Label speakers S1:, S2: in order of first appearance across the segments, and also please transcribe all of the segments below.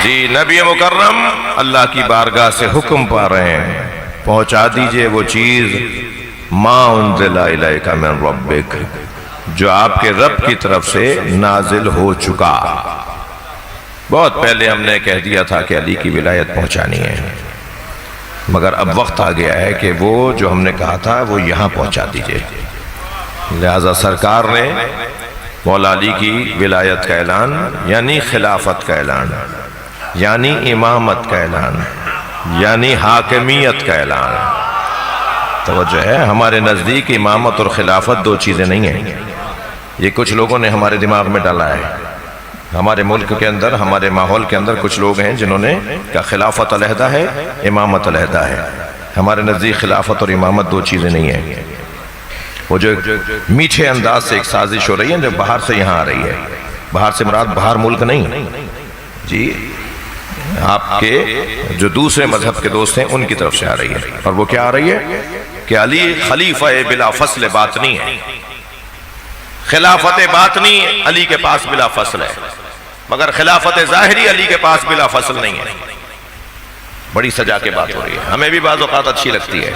S1: जी नबी मुकर्रम अल्लाह की बारगाह से हुक्म पा रहे हैं, पहुंचा दीजिए वो चीज मा उन्ज़िला इलैका मिन रब्बिक, जो आपके रब की तरफ से नाजिल हो चुका। बहुत पहले हमने कह दिया था कि अली की विलायत पहुंचानी है, मगर अब वक्त आ गया है कि वो जो हमने कहा था वो यहाँ पहुंचा दीजिए। लिहाजा सरकार ने मौला अली की विलायत का ऐलान यानी खिलाफत का ऐलान यानी इमामत का ऐलान यानी हाकिमियत का ऐलान। तो जो है हमारे नज़दीक इमामत और खिलाफत दो चीज़ें नहीं हैं। ये कुछ लोगों ने हमारे दिमाग में डाला है। हमारे मुल्क के अंदर, हमारे माहौल के अंदर कुछ लोग हैं जिन्होंने कहा खिलाफत अलहदा है, इमामत अलहदा है। हमारे नज़दीक खिलाफत और इमामत दो चीज़ें नहीं हैं। वो जो मीठे अंदाज से एक साजिश हो रही है जो बाहर से यहाँ आ रही है, बाहर से मुराद बाहर मुल्क नहीं जी, आपके जो दूसरे मजहब के दोस्त हैं उनकी तरफ से आ रही है। और वो क्या आ रही है कि अली खलीफा बिला फसल बातनी है, खिलाफत बातनी अली के पास बिला फसल है, मगर खिलाफत ज़ाहिरी अली के पास बिला फसल नहीं है। बड़ी सजा के बात हो रही है। हमें भी बाज़ औक़ात अच्छी लगती है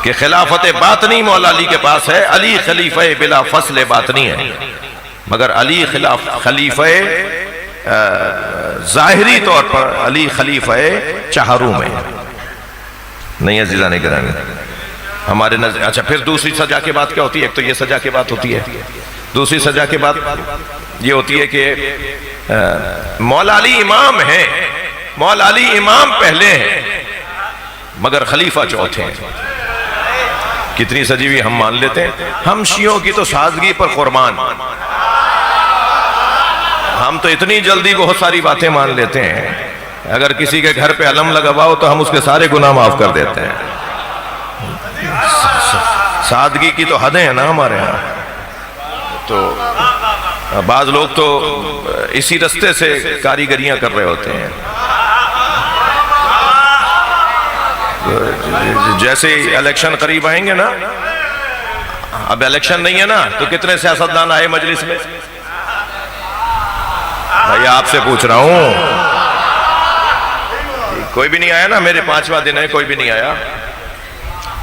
S1: कि खिलाफत बातनी मौला अली के पास है, अली खलीफा बिला फसल बातनी है, मगर अली खलीफा ज़ाहिरी तौर पर अली खलीफा चाहरू में नहीं। अज़ीज़ा नहीं कराएंगे हमारे नजर। अच्छा, फिर दूसरी सजा के बाद क्या होती है? एक तो ये सजा के बात होती है, दूसरी सजा के बाद ये होती है कि मौला अली इमाम है, मौला अली इमाम पहले हैं मगर खलीफा चौथे हैं। कितनी सजी हुई हम मान लेते हैं। हम शियों की तो सादगी पर कुर्बान, हम तो इतनी जल्दी बहुत सारी बातें मान लेते हैं। अगर किसी के घर पे अलम लगा हुआ हो तो हम उसके सारे गुनाह माफ कर देते हैं। सादगी की तो हदें हैं ना हमारे यहाँ। तो बाज लोग तो इसी रास्ते से कारीगरियां कर रहे होते हैं। जैसे इलेक्शन करीब आएंगे ना, अब इलेक्शन नहीं है ना, तो कितने सियासतदान आए मजलिस में? भाई आपसे पूछ रहा हूं, कोई भी नहीं आया ना। मेरे 5वां दिन है, कोई भी नहीं आया।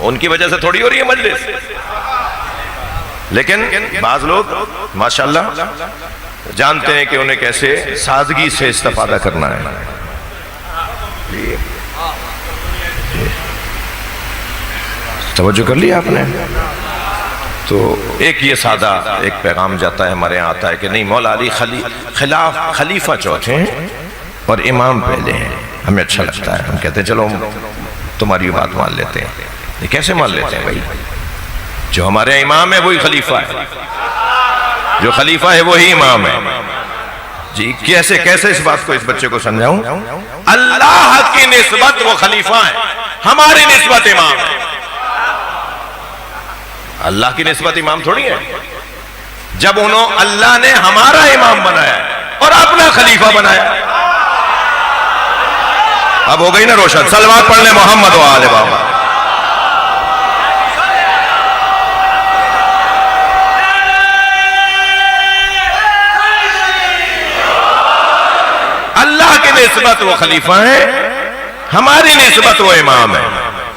S1: उनकी वजह से थोड़ी हो रही है मजलिस। लेकिन बाज लोग माशाल्लाह जानते हैं कि उन्हें कैसे सादगी से इस्तेफादा करना है। तवज्जो कर लिया आपने? तो एक ये सादा एक पैगाम जाता है, हमारे यहाँ आता है कि नहीं, मौला अली खलीफा चौथे हैं और इमाम पहले हैं। हमें अच्छा लगता है, हम कहते हैं चलो तुम्हारी बात मान लेते हैं। ये कैसे मान लेते हैं भाई? जो हमारे इमाम है वही खलीफा है, जो खलीफा है वही इमाम है जी। कैसे कैसे इस बात को इस बच्चे को समझाऊं? अल्लाह की निस्बत वो खलीफा है, हमारी निस्बत इमाम है। अल्लाह की निस्बत इमाम थोड़ी है। जब अल्लाह ने हमारा इमाम बनाया और अपना खलीफा बनाया, अब हो गई ना रोशन। सलवात पढ़ ले मोहम्मद व आले बाबा। अल्लाह की निस्बत वो खलीफा है, हमारी निस्बत वो इमाम है,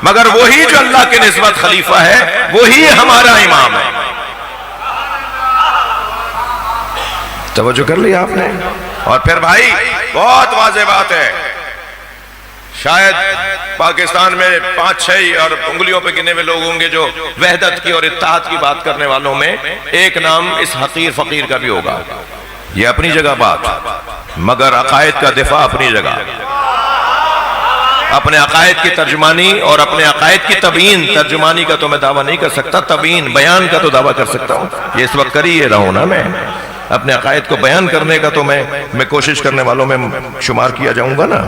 S1: मगर वही जो अल्लाह की निस्बत खलीफा है वही हमारा इमाम है। तवज्जो कर लिया आपने? और फिर भाई बहुत वाज़ेह बात है, शायद पाकिस्तान में 5-6 और उंगलियों पे गिने हुए लोग होंगे जो वहदत की और इत्तेहाद की बात करने वालों में एक नाम इस हकीर फकीर का भी होगा। ये अपनी जगह बात, मगर अकायद का दिफा अपनी जगह। अपने अकायद की तर्जुमानी और अपने अकायद की तबीन, तर्जुमानी का तो मैं दावा नहीं कर सकता, तबीन बयान का तो दावा कर सकता हूँ। ये इस वक्त कर ही रहा हूँ ना मैं। अपने अकायद को बयान करने का तो मैं कोशिश करने वालों में शुमार किया जाऊंगा ना।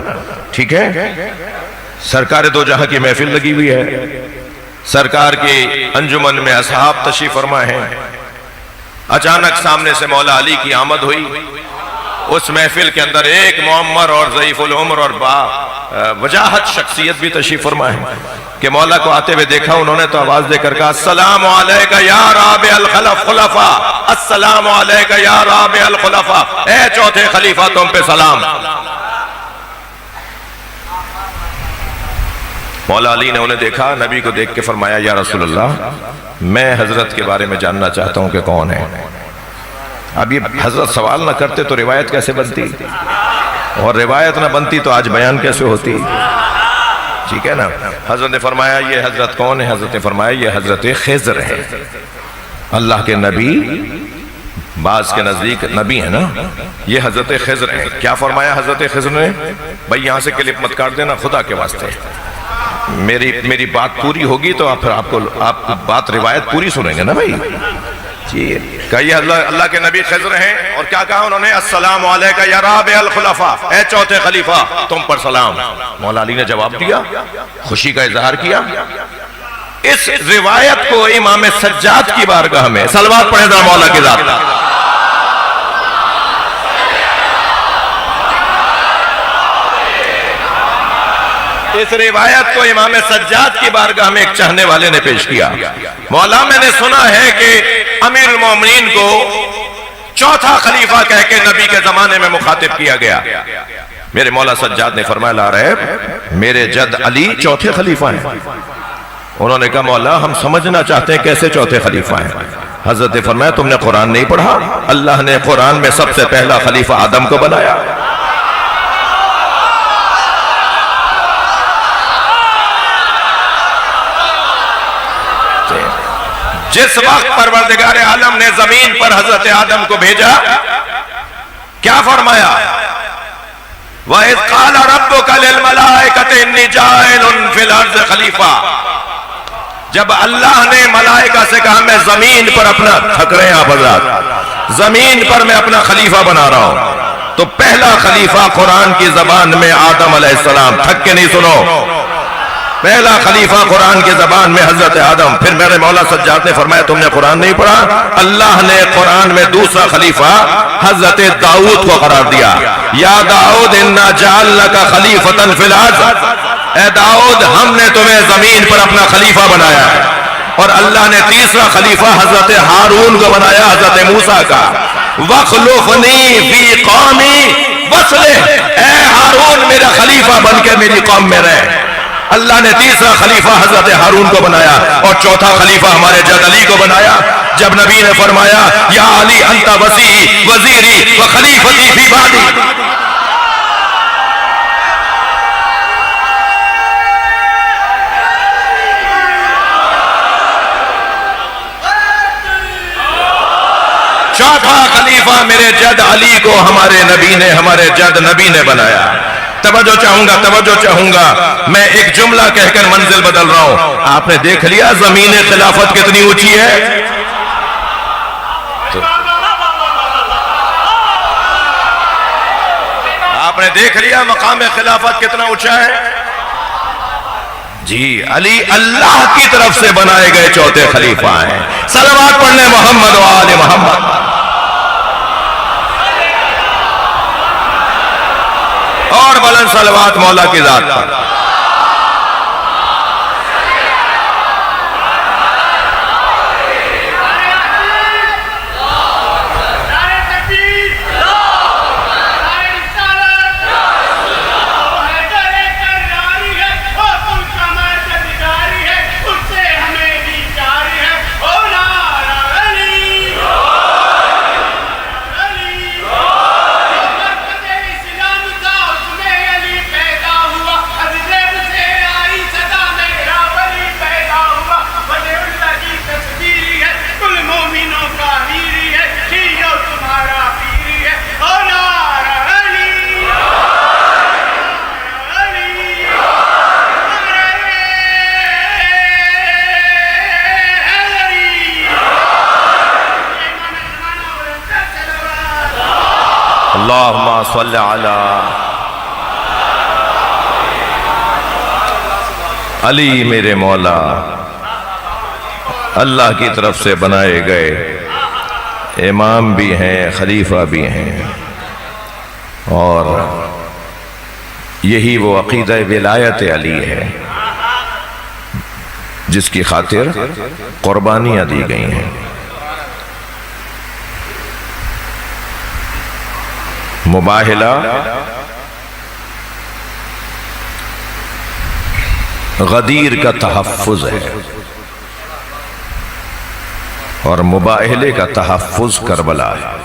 S1: ठीक है, सरकार दो जहां की महफिल लगी हुई है, सरकार की अंजुमन में असहाब तशरीफ फरमा है। अचानक सामने से मौला अली की आमद हुई। उस महफिल के अंदर एक मुअम्मर और ज़ईफुल उम्र और वजाहत शख्सियत भी तशरीफ फरमा है कि मौला को आते हुए देखा उन्होंने तो आवाज देकर कहा, अस्सलामु अलैका या राबिअल खुलफा, अस्सलामु अलैका या राबिअल खुलफा, ए चौथे खलीफा तुम पे सलाम। मौला अली ने उन्हें देखा, नबी को देख के फरमाया, या रसूलल्लाह, मैं हजरत के बारे में जानना चाहता हूं कि कौन है। अब ये हजरत सवाल ना करते तो रिवायत कैसे बनती, और रिवायत ना बनती तो आज बयान कैसे होती। ठीक है ना। हजरत ने फरमाया, ये हजरत कौन है? हजरत ने फरमाया, ये हजरत खिज़र है, अल्लाह के नबी, बाज के नजदीक नबी है ना, ये हजरत खिज़र है। क्या फरमाया हजरत खिज़र ने? भाई यहां से क्लिप मत काट देना, खुदा के वास्ते। मेरी बात पूरी होगी तो आप बात रिवायत पूरी सुनेंगे ना भाई जी। कहिए अल्लाह के नबी खिज़र हैं, और क्या कहा उन्होंने? अस्सलामु अलैका या राबिअल खुलफा, ए चौथे खलीफा तुम पर सलाम। मौला अली ने जवाब दिया, खुशी का इजहार किया। इस रिवायत को इमाम सज्जाद की बारगाह में सलवात पढ़े जरा मौला की जात। इस रिवायत को इमाम सज्जाद की बारगाह में एक चाहने वाले ने पेश किया। मौला, मैंने सुना है कि अमीरुल मोमिनीन को चौथा खलीफा कह के नबी के जमाने में मुखातिब किया गया। मेरे मौला सज्जाद ने फरमाया, ला रहे मेरे जद अली चौथे खलीफा हैं। उन्होंने कहा, मौला हम समझना चाहते हैं कैसे चौथे खलीफा हैं। हजरत ने फरमाया, तुमने कुरान नहीं पढ़ा? अल्लाह ने कुरान में सबसे पहला खलीफा आदम को बनाया। जिस वक्त परवरदिगार आलम ने जमीन पर हजरत आदम को भेजा, क्या फरमाया? वइज़ क़ाल रब्बुका लिल मलाइकति इन्नी जाइलुन फिल अर्ज़ खलीफा। जब अल्लाह ने मलाइका से कहा, मैं जमीन पर अपना, थक रहे हैं आप हज़रात, जमीन पर मैं अपना खलीफा बना रहा हूं, तो पहला खलीफा कुरान की जबान में आदम अलैहिस्सलाम। थक के नहीं सुनो, पहला खलीफा कुरान की जबान में हजरत आदम। फिर मेरे मौला सज्जाद ने फरमाया, तुमने कुरान नहीं पढ़ा? अल्लाह ने कुरान में दूसरा खलीफा हजरत दाऊद को करार दिया। या दाऊद इन्ना जअलनाका खलीफतन फिल अर्ज़, ए दाऊद हमने तुम्हें जमीन पर अपना खलीफा बनाया है। और अल्लाह ने तीसरा खलीफा हजरत हारून को बनाया, हजरत मूसा का। वख्लुफनी फी कौमी वस्लिह, ए हारून मेरा खलीफा बनकर मेरी कौम में रहे। अल्लाह ने तीसरा खलीफा हजरत हारून को बनाया, और चौथा खलीफा हमारे जद अली को बनाया। जब नबी ने फरमाया, या अली अंता वसी वजीरी व खलीफती फी बादी, चौथा खलीफा मेरे जद अली को हमारे नबी ने, हमारे जद नबी ने बनाया। तवज्जो चाहूंगा, मैं एक जुमला कहकर मंजिल बदल रहा हूं। आपने देख लिया जमीन खिलाफत कितनी ऊंची है? आपने देख लिया मकाम खिलाफत कितना ऊंचा है जी। अली अल्लाह की तरफ से बनाए गए चौथे खलीफा हैं। सलवात पढ़ने मोहम्मद व आले मोहम्मद। और बुलंद सलवात मौला की जात पर। अल्लाहुम्मा सल्लि अला अली। मेरे मौला अल्लाह की तरफ से बनाए गए इमाम भी हैं, खलीफा भी हैं, और यही वो अकीदा विलायत अली है जिसकी खातिर कुर्बानियां दी गई हैं। मुबाहिला गदीर का तहफ़्फ़ुज़ है और मुबाहले का तहफ़्फ़ुज़ करबला है।